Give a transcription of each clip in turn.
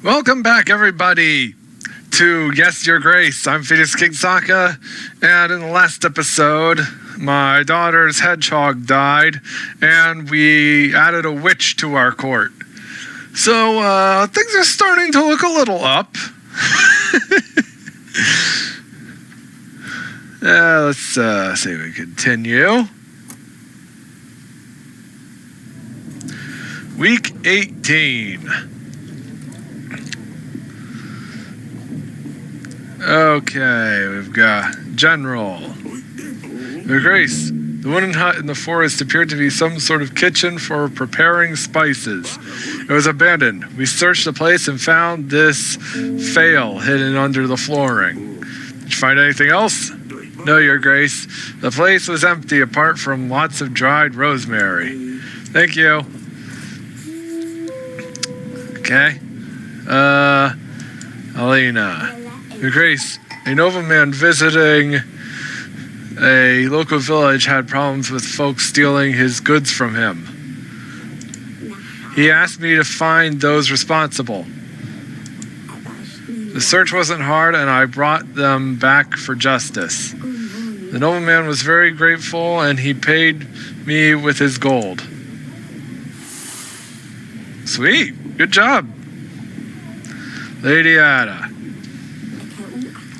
Welcome back, everybody, to Yes, Your Grace. I'm Phoenix King Sokka, and in the last episode, my daughter's hedgehog died, and we added a witch to our court. So, things are starting to look a little up. Let's see if we continue. Week 18. Okay, we've got General. Your Grace, the wooden hut in the forest appeared to be some sort of kitchen for preparing spices. It was abandoned. We searched the place and found this flail hidden under the flooring. Did you find anything else? No, Your Grace. The place was empty apart from lots of dried rosemary. Thank you. Okay. Alina. Your Grace, a nobleman visiting a local village had problems with folks stealing his goods from him. He asked me to find those responsible. The search wasn't hard, and I brought them back for justice. The nobleman was very grateful, and he paid me with his gold. Sweet. Good job. Lady Ada.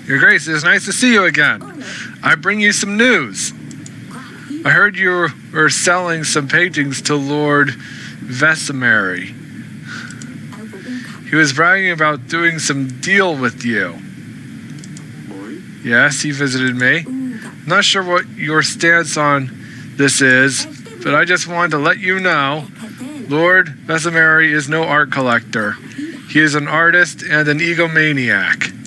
Your Grace, it is nice to see you again. I bring you some news. I heard you were selling some paintings to Lord Vesemir. He was bragging about doing some deal with you. Yes, he visited me. I'm not sure what your stance on this is, but I just wanted to let you know Lord Vesemir is no art collector. He is an artist and an egomaniac.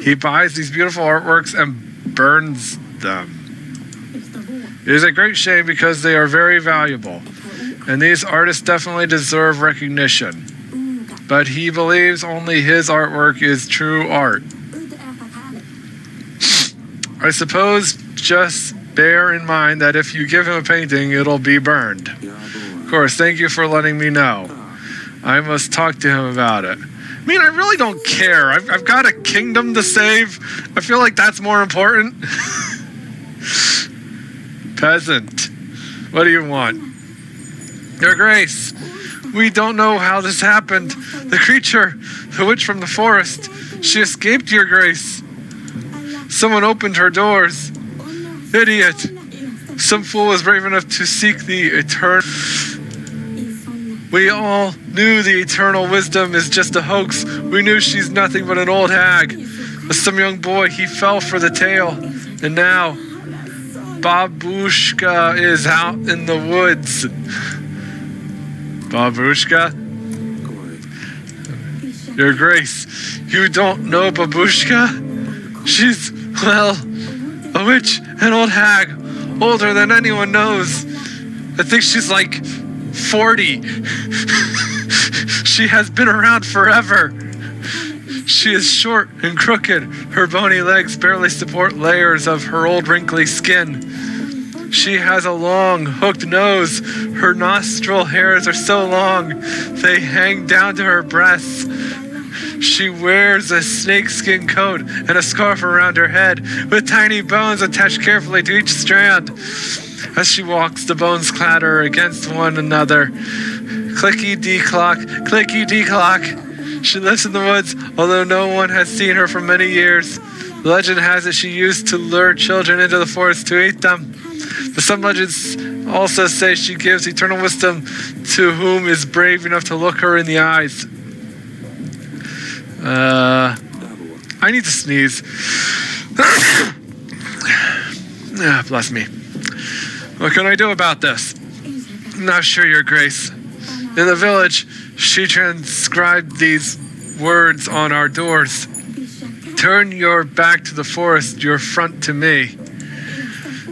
He buys these beautiful artworks and burns them. It is a great shame because they are very valuable, and these artists definitely deserve recognition. But he believes only his artwork is true art. I suppose just bear in mind that if you give him a painting, it'll be burned. Of course, thank you for letting me know. I must talk to him about it. I mean, I really don't care. I've got a kingdom to save. I feel like that's more important. Peasant, what do you want? Your Grace, we don't know how this happened. The creature, the witch from the forest, she escaped, Your Grace. Someone opened her doors. Idiot. Some fool was brave enough to seek the eternal... We all knew the eternal wisdom is just a hoax. We knew she's nothing but an old hag. But some young boy, he fell for the tale. And now, Babushka is out in the woods. Babushka? Your Grace, you don't know Babushka? She's, well, a witch, an old hag, older than anyone knows. I think she's like 40. She has been around forever. She is short and crooked. Her bony legs barely support layers of her old wrinkly skin. She has a long, hooked nose. Her nostril hairs are so long, they hang down to her breasts. She wears a snakeskin coat and a scarf around her head, with tiny bones attached carefully to each strand. As she walks, the bones clatter against one another. Clicky-dee-clock, clicky-dee-clock. She lives in the woods, although no one has seen her for many years. The legend has it she used to lure children into the forest to eat them. But some legends also say she gives eternal wisdom to whom is brave enough to look her in the eyes. I need to sneeze. Bless me. What can I do about this? I'm not sure, Your Grace. In the village, she transcribed these words on our doors. Turn your back to the forest, your front to me.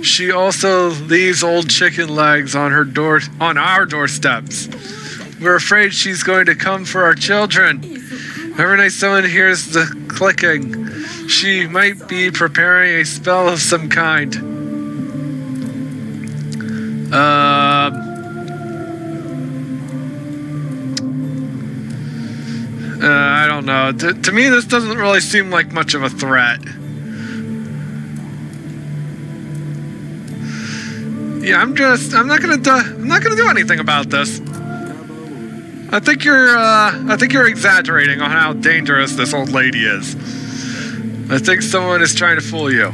She also leaves old chicken legs on her door, on our doorsteps. We're afraid she's going to come for our children. Every night someone hears the clicking. She might be preparing a spell of some kind. I don't know. To me, this doesn't really seem like much of a threat. Yeah, I'm not gonna do anything about this. I think you're exaggerating on how dangerous this old lady is. I think someone is trying to fool you.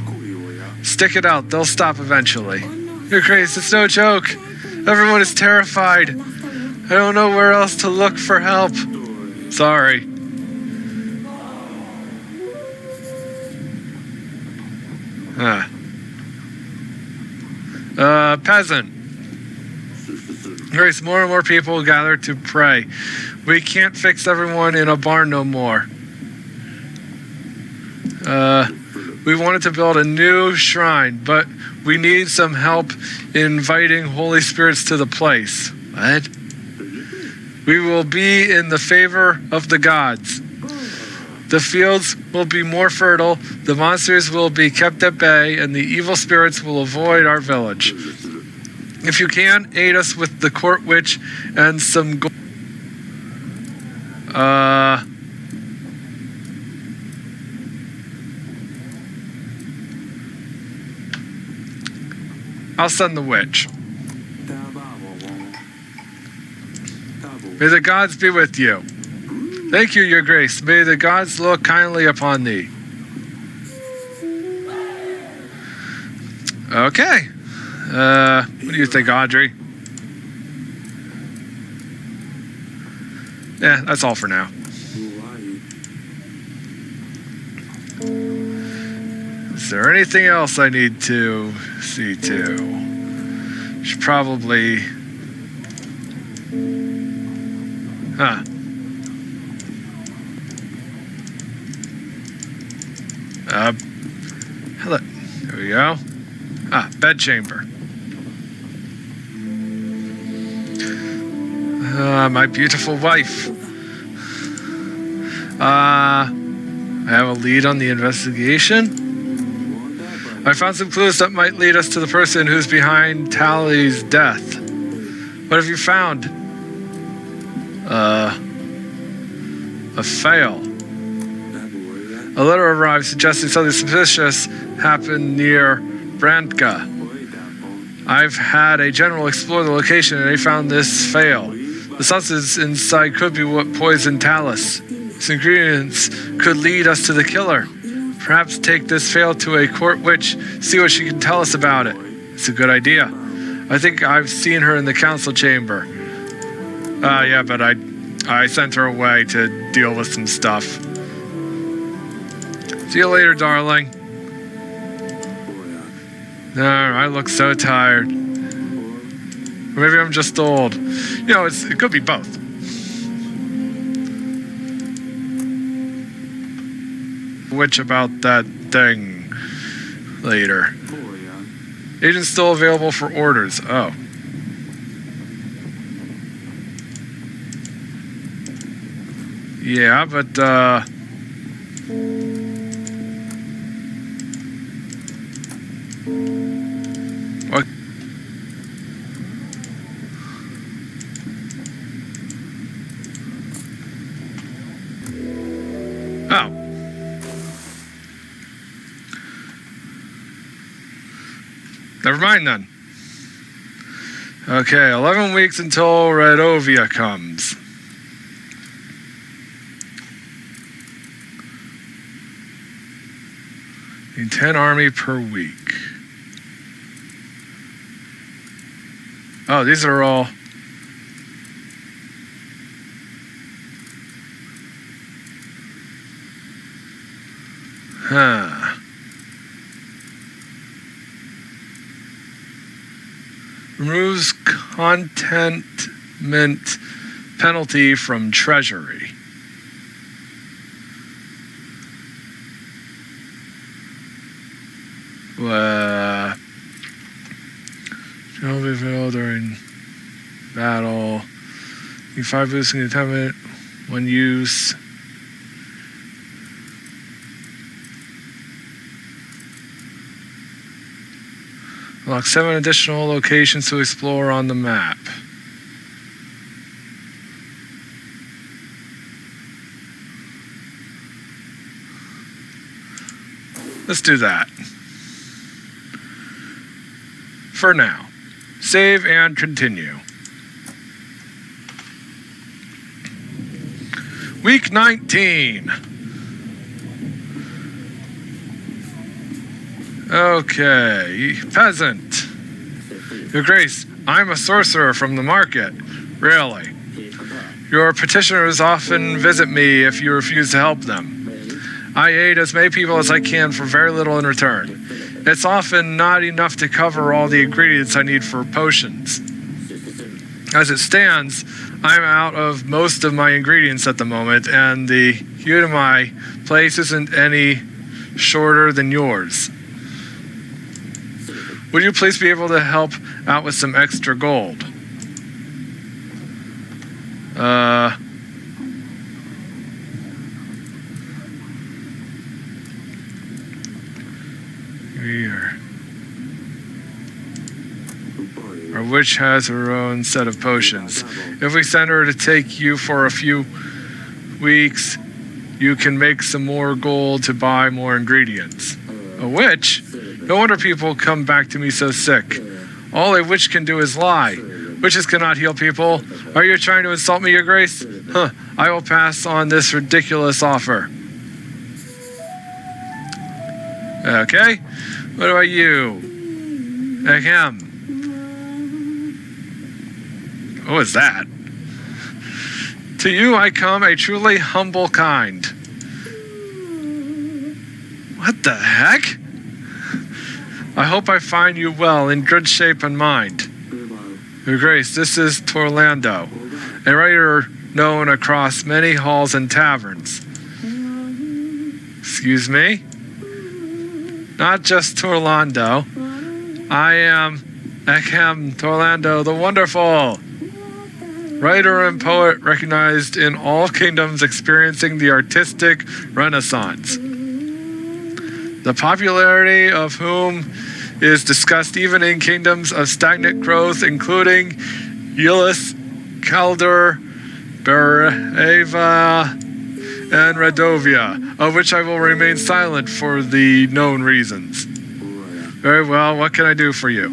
Stick it out, they'll stop eventually. You're crazy, it's no joke. Everyone is terrified. I don't know where else to look for help. Sorry. Peasant. Grace, more and more people gather to pray. We can't fix everyone in a barn no more. We wanted to build a new shrine, but we need some help inviting holy spirits to the place. What? We will be in the favor of the gods. The fields will be more fertile, the monsters will be kept at bay, and the evil spirits will avoid our village. If you can, aid us with the court witch and some gold. I'll send the witch. May the gods be with you. Thank you, your grace. May the gods look kindly upon thee. Okay. What do you think, Audrey? Yeah, that's all for now. Is there anything else I need to see to? Should probably... Huh. Hello. There we go. Bedchamber. My beautiful wife. I have a lead on the investigation. I found some clues that might lead us to the person who's behind Tally's death. What have you found? A fail. A letter arrived suggesting something suspicious happened near Brandka. I've had a general explore the location and they found this fail. The substance inside could be what poisoned Talus. Its ingredients could lead us to the killer. Perhaps take this fail to a court witch, see what she can tell us about it. It's a good idea. I think I've seen her in the council chamber. Yeah, but I sent her away to deal with some stuff. See you later, darling. No, I look so tired. Or maybe I'm just old. You know, it could be both. Which about that thing later. Agent's still available for orders. Oh. Yeah, but what? Oh. Never mind then. Okay, 11 weeks until Redovia comes. In 10 army per week. Oh, these are all... Huh. Removes contentment penalty from treasury. Shall be available during battle. You 5 boosting attainment, 1 use. Unlock 7 additional locations to explore on the map. Let's do that. For now. Save and continue. Week 19. Okay, peasant. Your Grace, I'm a sorcerer from the market. Really? Your petitioners often visit me if you refuse to help them. I aid as many people as I can for very little in return. It's often not enough to cover all the ingredients I need for potions. As it stands, I'm out of most of my ingredients at the moment, and the heat of my place isn't any shorter than yours. Would you please be able to help out with some extra gold? Our witch has her own set of potions. If we send her to take you for a few weeks, you can make some more gold to buy more ingredients. A witch? No wonder people come back to me so sick. All a witch can do is lie. Witches cannot heal people. Are you trying to insult me, Your Grace? Huh. I will pass on this ridiculous offer. Okay. What about you? Ahem. What was that? To you I come, a truly humble kind. What the heck? I hope I find you well, in good shape and mind. Your Grace, this is Torlando, a writer known across many halls and taverns. Excuse me? Not just Torlando. I am Ahem Torlando the Wonderful, writer and poet recognized in all kingdoms experiencing the artistic renaissance, the popularity of whom is discussed even in kingdoms of stagnant growth, including Eulus, Calder, Bereva, and Radovia, of which I will remain silent for the known reasons. Very well, what can I do for you?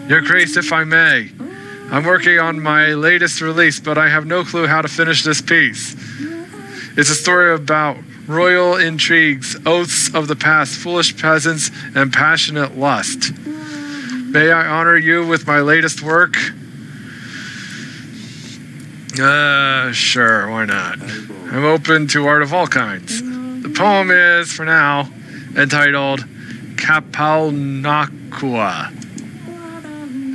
Your Grace, if I may. I'm working on my latest release, but I have no clue how to finish this piece. It's a story about royal intrigues, oaths of the past, foolish peasants, and passionate lust. May I honor you with my latest work? Sure, why not? I'm open to art of all kinds. The poem is, for now, entitled Kapalnakua.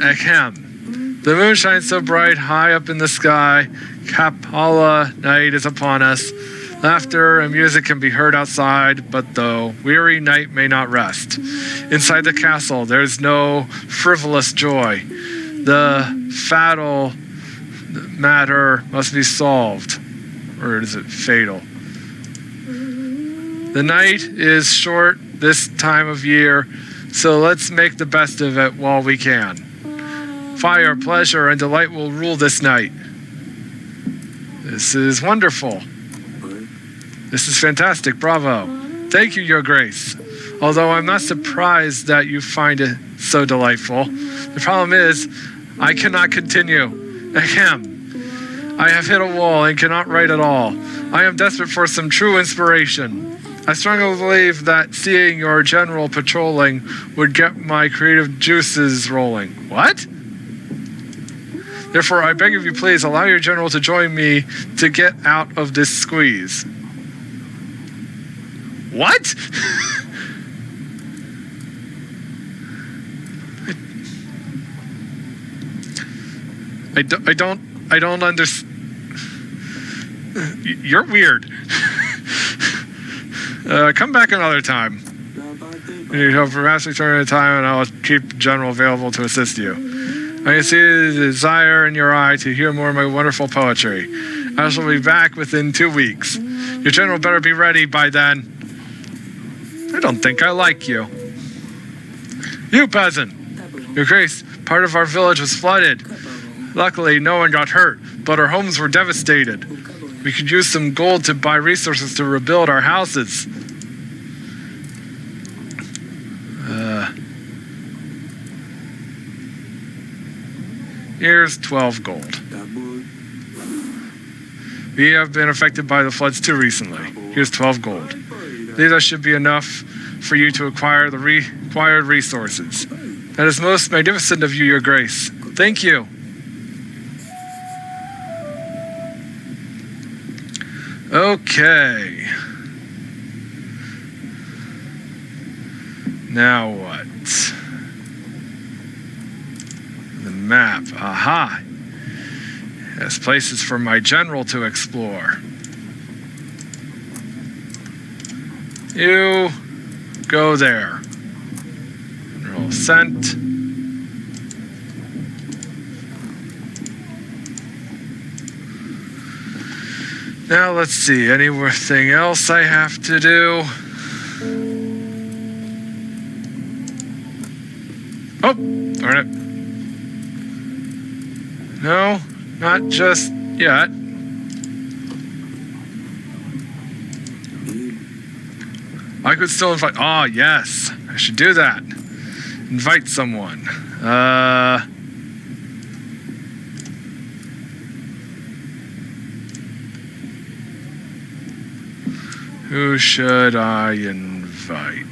Ahem. The moon shines so bright high up in the sky. Kapala night is upon us. Laughter and music can be heard outside, but the weary night may not rest. Inside the castle, there's no frivolous joy. The fatal matter must be solved. Or is it fatal? The night is short this time of year, so let's make the best of it while we can. Fire, pleasure, and delight will rule this night. This is wonderful. This is fantastic. Bravo. Thank you, Your Grace. Although I'm not surprised that you find it so delightful. The problem is, I cannot continue. Ahem. I have hit a wall and cannot write at all. I am desperate for some true inspiration. I strongly believe that seeing your general patrolling would get my creative juices rolling. What? Therefore, I beg of you, please allow your general to join me to get out of this squeeze. What? I don't understand. You're weird. Come back another time. You know, perhaps return at a time, and I'll keep General available to assist you. I can see the desire in your eye to hear more of my wonderful poetry. I shall be back within 2 weeks. Your general better be ready by then. I don't think I like you. You peasant! Your Grace, part of our village was flooded. Luckily, no one got hurt, but our homes were devastated. We could use some gold to buy resources to rebuild our houses. Here's 12 gold. We have been affected by the floods too recently. Here's 12 gold. These should be enough for you to acquire the required resources. That is most magnificent of you, your grace. Thank you. Okay. Now what? The map. Aha. There's places for my general to explore. You go there. General sent. Now let's see, anything else I have to do? Oh, darn it. No, not just yet. I could still invite, oh yes, I should do that. Invite someone. Who should I invite?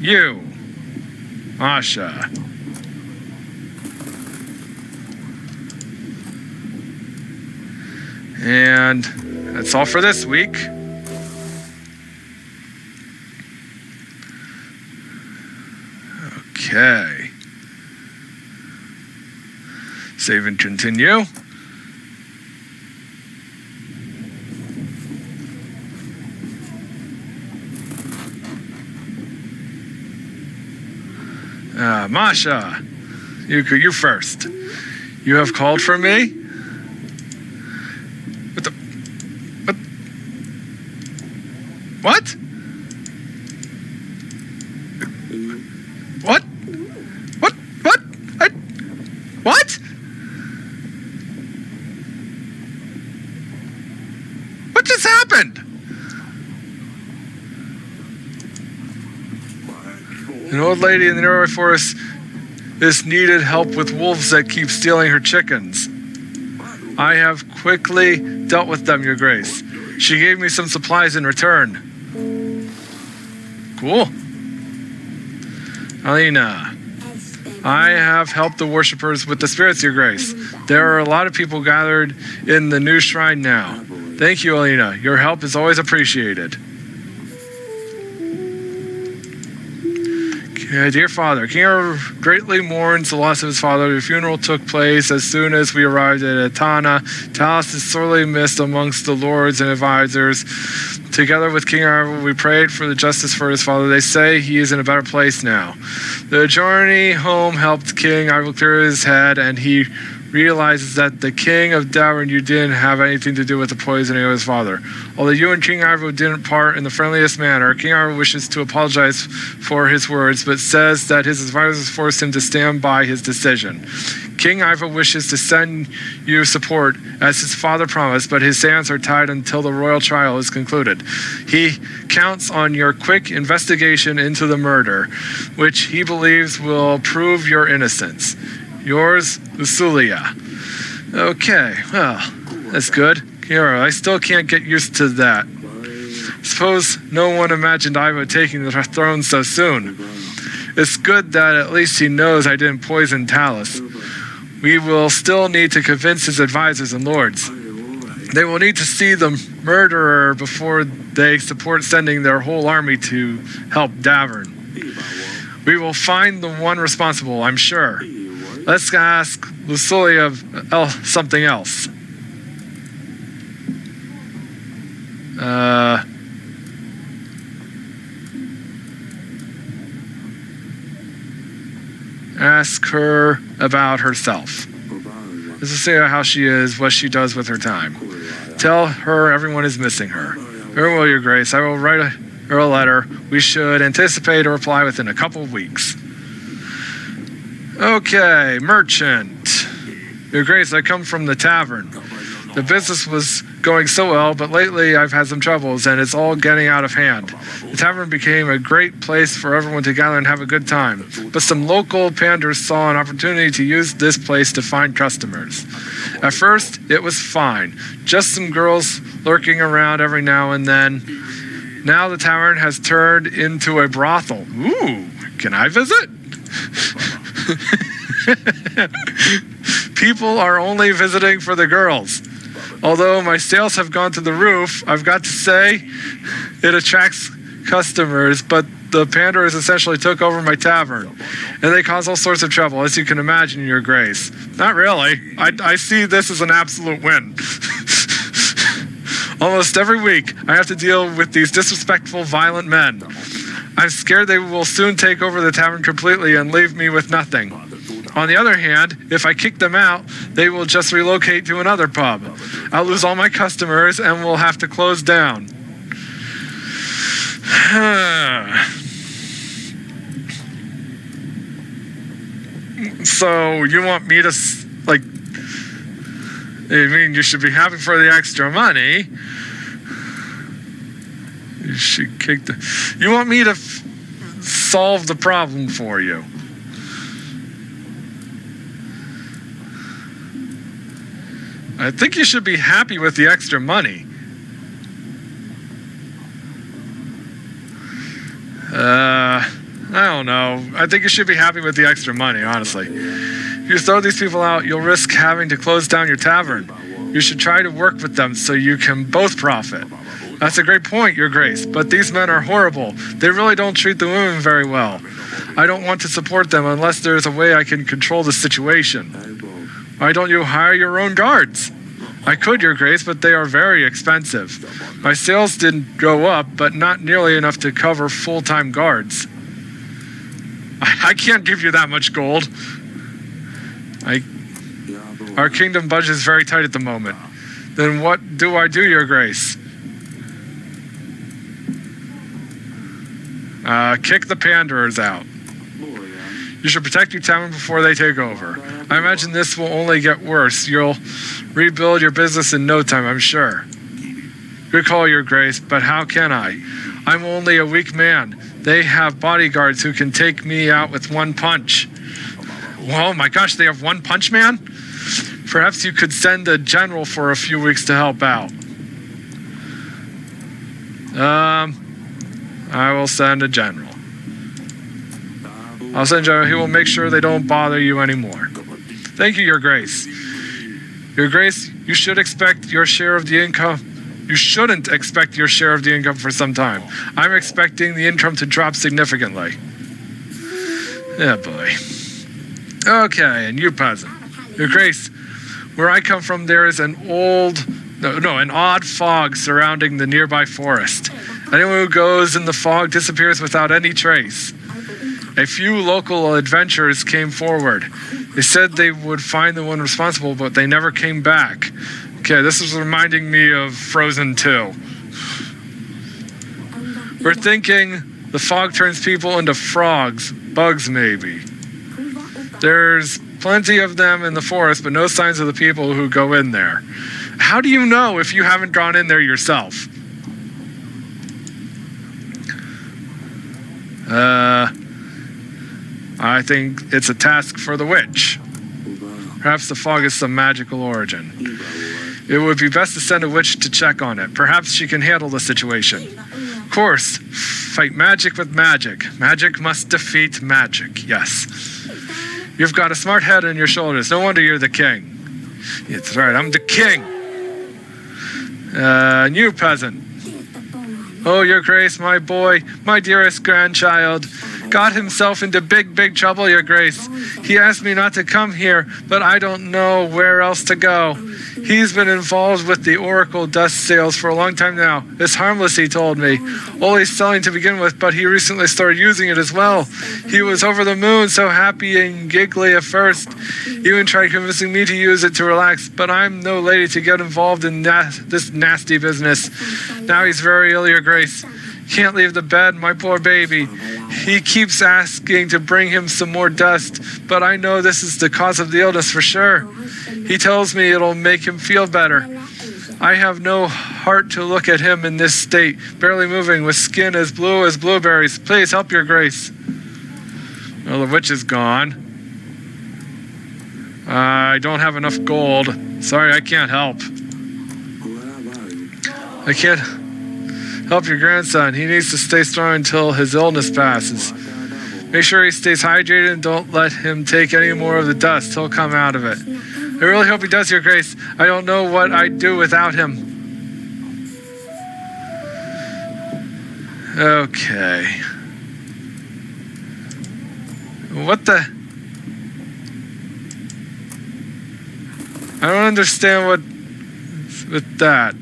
You. Masha. And that's all for this week. Okay. Save and continue. Masha, you first. You have called for me? What? What? What? What? What just happened? An old lady in the nearby forest is needed help with wolves that keep stealing her chickens. I have quickly dealt with them, Your Grace. She gave me some supplies in return. Cool. Alina, I have helped the worshippers with the spirits, Your Grace. There are a lot of people gathered in the new shrine now. Thank you, Alina. Your help is always appreciated. Dear Father, King Iroh greatly mourns the loss of his father. The funeral took place as soon as we arrived at Etana. Talos is sorely missed amongst the lords and advisors. Together with King Iroh, we prayed for the justice for his father. They say he is in a better place now. The journey home helped King Iroh clear his head, and he realizes that the king of Davern, you didn't have anything to do with the poisoning of his father. Although you and King Iroh didn't part in the friendliest manner, King Iroh wishes to apologize for his words, but says that his advisors forced him to stand by his decision. King Iroh wishes to send you support as his father promised, but his hands are tied until the royal trial is concluded. He counts on your quick investigation into the murder, which he believes will prove your innocence. Yours, Lusulia. Okay, well, that's good. Iroh, I still can't get used to that. Suppose no one imagined Iroh taking the throne so soon. It's good that at least he knows I didn't poison Talos. We will still need to convince his advisors and lords. They will need to see the murderer before they support sending their whole army to help Davern. We will find the one responsible, I'm sure. Let's ask Lusulia something else. Ask her about herself. Let's just say how she is, what she does with her time. Tell her everyone is missing her. Very well, Your Grace. I will write her a letter. We should anticipate a reply within a couple of weeks. Okay, merchant. Your Grace, I come from the tavern. The business was going so well, but lately I've had some troubles, and it's all getting out of hand. The tavern became a great place for everyone to gather and have a good time, but some local panders saw an opportunity to use this place to find customers. At first, it was fine, just some girls lurking around every now and then. Now the tavern has turned into a brothel. Ooh, can I visit? People are only visiting for the girls. Although my sales have gone to the roof, I've got to say, it attracts customers, but the panders essentially took over my tavern, and they cause all sorts of trouble, as you can imagine, Your Grace. Not really. I see this as an absolute win. Almost every week, I have to deal with these disrespectful, violent men. I'm scared they will soon take over the tavern completely and leave me with nothing. On the other hand, if I kick them out, they will just relocate to another pub. I'll lose all my customers and we'll have to close down. So, you want me to, I mean, you should be happy for the extra money. You should kick you want me to solve the problem for you. I think you should be happy with the extra money. I don't know. I think you should be happy with the extra money, honestly. If you throw these people out, you'll risk having to close down your tavern. You should try to work with them so you can both profit. That's a great point, Your Grace, but these men are horrible. They really don't treat the women very well. I don't want to support them unless there's a way I can control the situation. Why don't you hire your own guards? I could, Your Grace, but they are very expensive. My sales didn't go up, but not nearly enough to cover full-time guards. I can't give you that much gold. Our kingdom budget is very tight at the moment. Then what do I do, Your Grace? Kick the panderers out. You should protect your tavern before they take over. I imagine this will only get worse. You'll rebuild your business in no time, I'm sure. Good call, Your Grace, but how can I? I'm only a weak man. They have bodyguards who can take me out with one punch. Oh my gosh, they have one punch man? Perhaps you could send a general for a few weeks to help out. I will send a general. I'll send a general. He will make sure they don't bother you anymore. Thank you, Your Grace. Your Grace, you should expect your share of the income. You shouldn't expect your share of the income for some time. I'm expecting the income to drop significantly. Yeah, boy. Okay, and you peasant. Your Grace, where I come from, there is an odd fog surrounding the nearby forest. Anyone who goes in the fog disappears without any trace. A few local adventurers came forward. They said they would find the one responsible, but they never came back. Okay, this is reminding me of Frozen 2. We're thinking the fog turns people into frogs, bugs maybe. There's plenty of them in the forest, but no signs of the people who go in there. How do you know if you haven't gone in there yourself? I think it's a task for the witch. Perhaps the fog is some magical origin. It would be best to send a witch to check on it. Perhaps she can handle the situation. Of course, fight magic with magic. Magic must defeat magic, yes. You've got a smart head on your shoulders. No wonder you're the king. That's right, I'm the king. And you, peasant. Oh, Your Grace, my boy, my dearest grandchild, got himself into big trouble, Your Grace. He asked me not to come here, but I don't know where else to go. He's been involved with the Oracle dust sales for a long time now. It's harmless, he told me. Only selling to begin with, but he recently started using it as well. He was over the moon, so happy and giggly at first. He even tried convincing me to use it to relax, but I'm no lady to get involved in this nasty business. Now he's very ill, Your Grace. Can't leave the bed, my poor baby. He keeps asking to bring him some more dust, but I know this is the cause of the illness for sure. He tells me it'll make him feel better. I have no heart to look at him in this state, barely moving, with skin as blue as blueberries. Please help your grace. Well, the witch is gone. I don't have enough gold. Sorry, I can't help. I can't help your grandson. He needs to stay strong until his illness passes. Make sure he stays hydrated and don't let him take any more of the dust. He'll come out of it. I really hope he does, Your Grace. I don't know what I'd do without him. Okay. What the... I don't understand what... with that.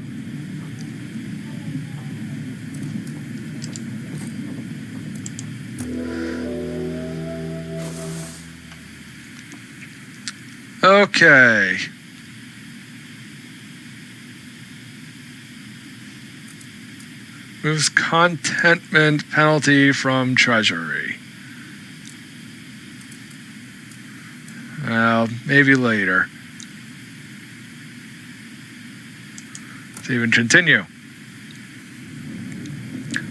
Okay. Moves contentment penalty from treasury. Well, maybe later. Let's even continue.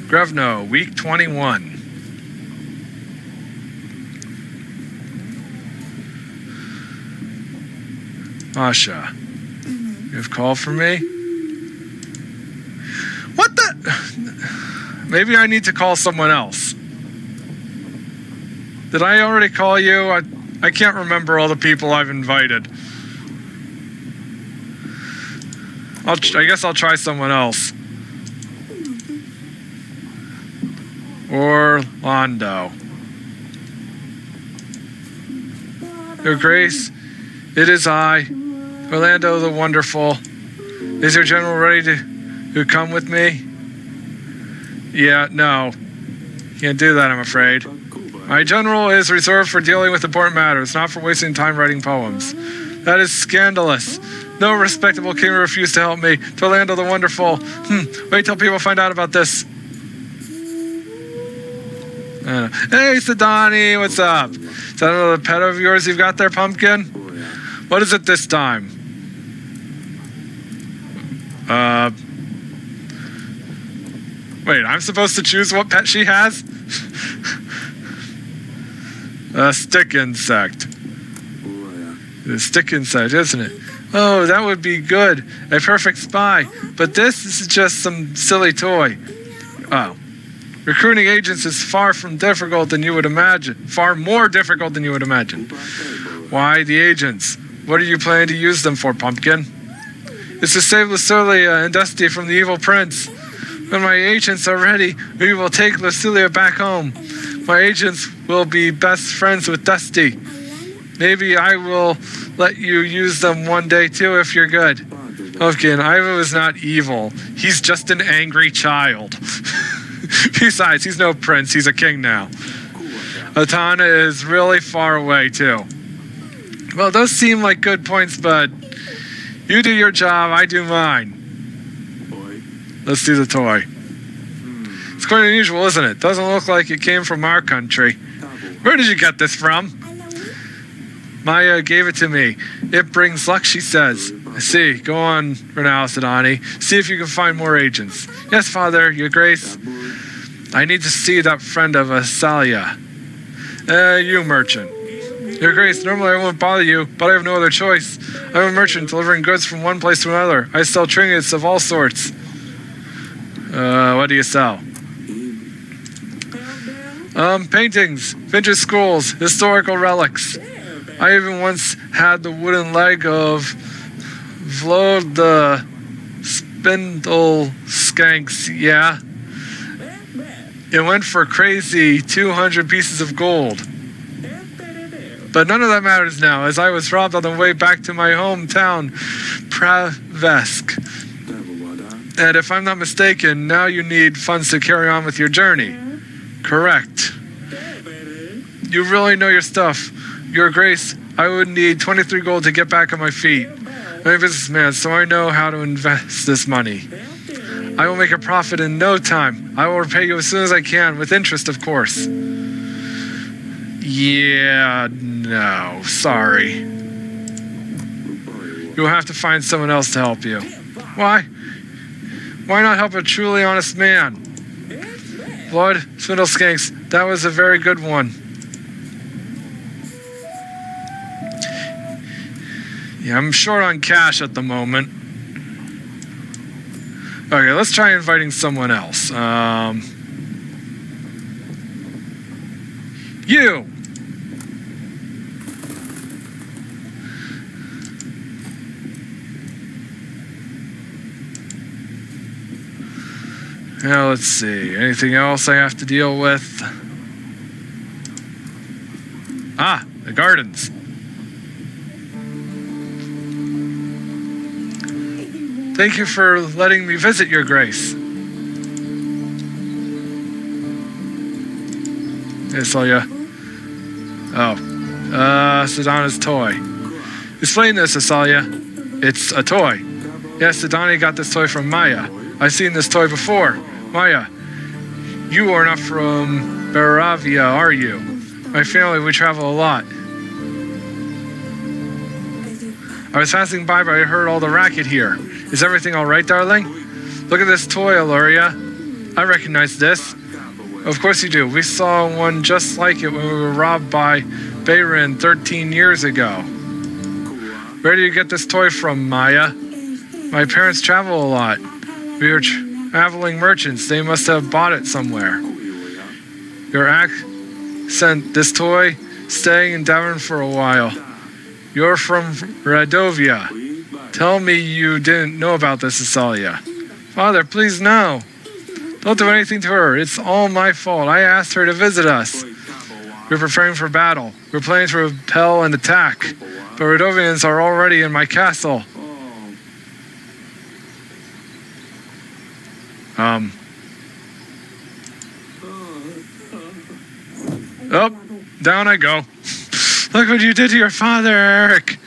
Grevno, week 21. Masha, you have called for me? What the? Maybe I need to call someone else. Did I already call you? I can't remember all the people I've invited. I guess I'll try someone else. Orlando. Your Grace, it is I, Orlando the Wonderful. Is your general ready to come with me? Yeah, no. Can't do that, I'm afraid. My general is reserved for dealing with important matters, not for wasting time writing poems. That is scandalous. No respectable king will refuse to help me. To Orlando the Wonderful. Wait till people find out about this. Hey, Sidani, what's up? Is that another pet of yours you've got there, Pumpkin? What is it this time? Wait, I'm supposed to choose what pet she has? A stick insect. A stick insect, isn't it? Oh, that would be good. A perfect spy. But this is just some silly toy. Oh. Recruiting agents is far from difficult than you would imagine. Far more difficult than you would imagine. Why the agents? What are you planning to use them for, Pumpkin? It's to save Lucilia and Dusty from the evil prince. When my agents are ready, we will take Lucilia back home. My agents will be best friends with Dusty. Maybe I will let you use them one day too if you're good. Pumpkin, Ivo is not evil. He's just an angry child. Besides, he's no prince. He's a king now. Atana is really far away too. Well, those seem like good points, but you do your job, I do mine. Let's do the toy. It's quite unusual, isn't it? Doesn't look like it came from our country. Where did you get this from? Maya gave it to me. It brings luck, she says. I see. Go on, Renal Sidani. See if you can find more agents. Yes, Father, Your Grace. I need to see that friend of Asalia. You merchant. Your Grace, normally I won't bother you, but I have no other choice. I'm a merchant delivering goods from one place to another. I sell trinkets of all sorts. What do you sell? Paintings, vintage schools, historical relics. I even once had the wooden leg of Vlod the Spindle Skanks, yeah. It went for crazy 200 pieces of gold. But none of that matters now, as I was robbed on the way back to my hometown, Pravesk. And if I'm not mistaken, now you need funds to carry on with your journey. Correct. You really know your stuff. Your Grace, I would need 23 gold to get back on my feet. I'm a businessman, so I know how to invest this money. I will make a profit in no time. I will repay you as soon as I can, with interest, of course. Yeah, no, sorry. You'll have to find someone else to help you. Why? Why not help a truly honest man? Lord Swindleskinks, that was a very good one. Yeah, I'm short on cash at the moment. Okay, let's try inviting someone else. You! Now, let's see. Anything else I have to deal with? Ah, the gardens. Thank you for letting me visit, Your Grace. Hey, Asalia. Oh. Sedana's toy. Explain this, Asalia. It's a toy. Yes, Sedana got this toy from Maya. I've seen this toy before. Maya, you are not from Baravia, are you? My family, we travel a lot. I was passing by, but I heard all the racket here. Is everything all right, darling? Look at this toy, Aluria. I recognize this. Of course you do. We saw one just like it when we were robbed by Bayrin 13 years ago. Where do you get this toy from, Maya? My parents travel a lot. We are traveling merchants. They must have bought it somewhere. Your sent this toy, staying in Devon for a while. You're from Radovia. Tell me you didn't know about this, Asalia. Father, please no. Don't do anything to her. It's all my fault. I asked her to visit us. We're preparing for battle. We're planning to repel and attack. But Radovians are already in my castle. Oh, down I go. Look what you did to your father, Eric.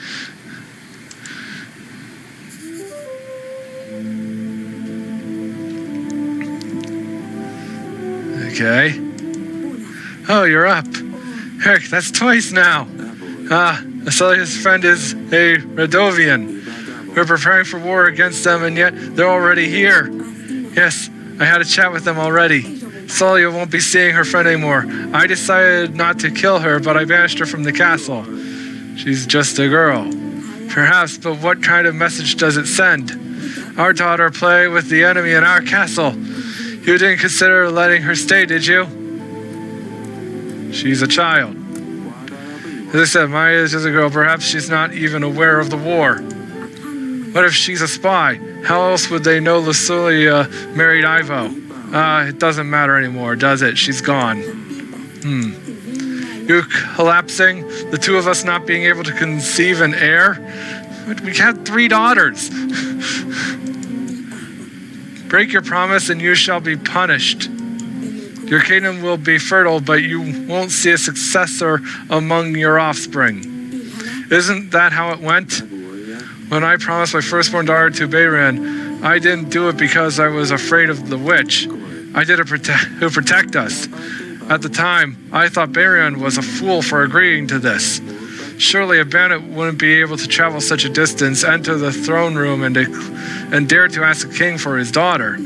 Okay. Oh, you're up. Eric, that's twice now. Asalia's friend is a Radovian. We're preparing for war against them, and yet they're already here. Yes, I had a chat with them already. Asalia won't be seeing her friend anymore. I decided not to kill her, but I banished her from the castle. She's just a girl. Perhaps, but what kind of message does it send? Our daughter play with the enemy in our castle. You didn't consider letting her stay, did you? She's a child. As I said, Maya is just a girl. Perhaps she's not even aware of the war. What if she's a spy? How else would they know Lucilia married Ivo? It doesn't matter anymore, does it? She's gone. You collapsing? The two of us not being able to conceive an heir? We had 3 daughters. Break your promise and you shall be punished. Your kingdom will be fertile, but you won't see a successor among your offspring. Isn't that how it went? When I promised my firstborn daughter to Bayran, I didn't do it because I was afraid of the witch. I did it to protect us. At the time, I thought Bayran was a fool for agreeing to this. Surely a bandit wouldn't be able to travel such a distance, enter the throne room, and dare to ask the king for his daughter.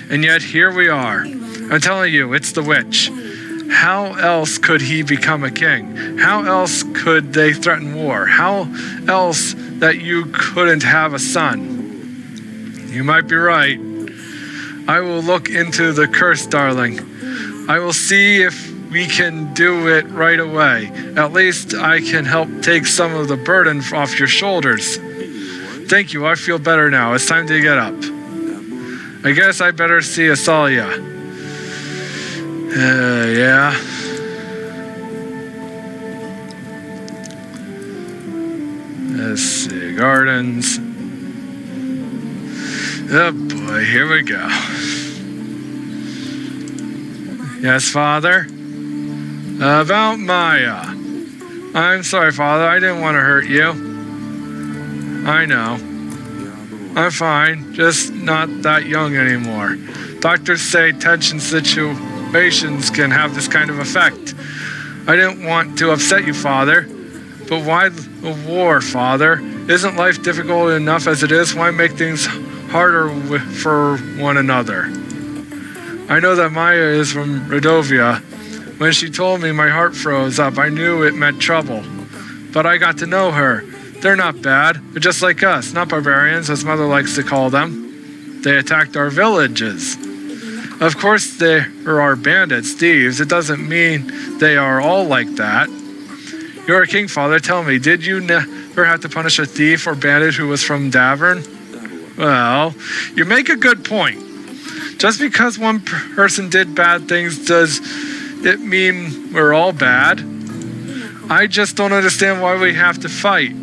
And yet here we are. I'm telling you, it's the witch. How else could he become a king? How else could they threaten war? How else that you couldn't have a son? You might be right. I will look into the curse, darling. I will see if we can do it right away. At least I can help take some of the burden off your shoulders. Thank you, I feel better now. It's time to get up. I guess I better see Asalia. Yeah. Let's see, gardens. Oh boy, here we go. Yes, Father? About Maya. I'm sorry, Father, I didn't want to hurt you. I know. I'm fine, just not that young anymore. Doctors say tension situations can have this kind of effect. I didn't want to upset you, Father. But why a war, Father? Isn't life difficult enough as it is? Why make things harder for one another. I know that Maya is from Radovia. When she told me, my heart froze up. I knew it meant trouble. But I got to know her. They're not bad. They're just like us, not barbarians, as Mother likes to call them. They attacked our villages. Of course, there are bandits, thieves. It doesn't mean they are all like that. You're a king, Father. Tell me, did you never have to punish a thief or bandit who was from Davern? Well, you make a good point. Just because one person did bad things, does it mean we're all bad? I just don't understand why we have to fight.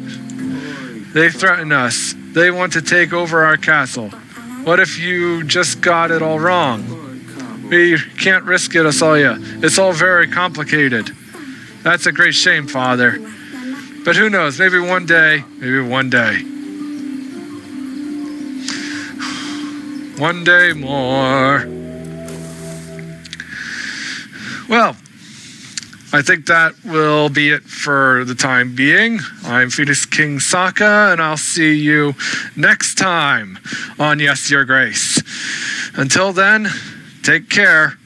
They threaten us. They want to take over our castle. What if you just got it all wrong? We can't risk it, Asalia. It's all very complicated. That's a great shame, Father. But who knows? Maybe one day. One day more. Well, I think that will be it for the time being. I'm Phoenix King Sokka, and I'll see you next time on Yes, Your Grace. Until then, take care.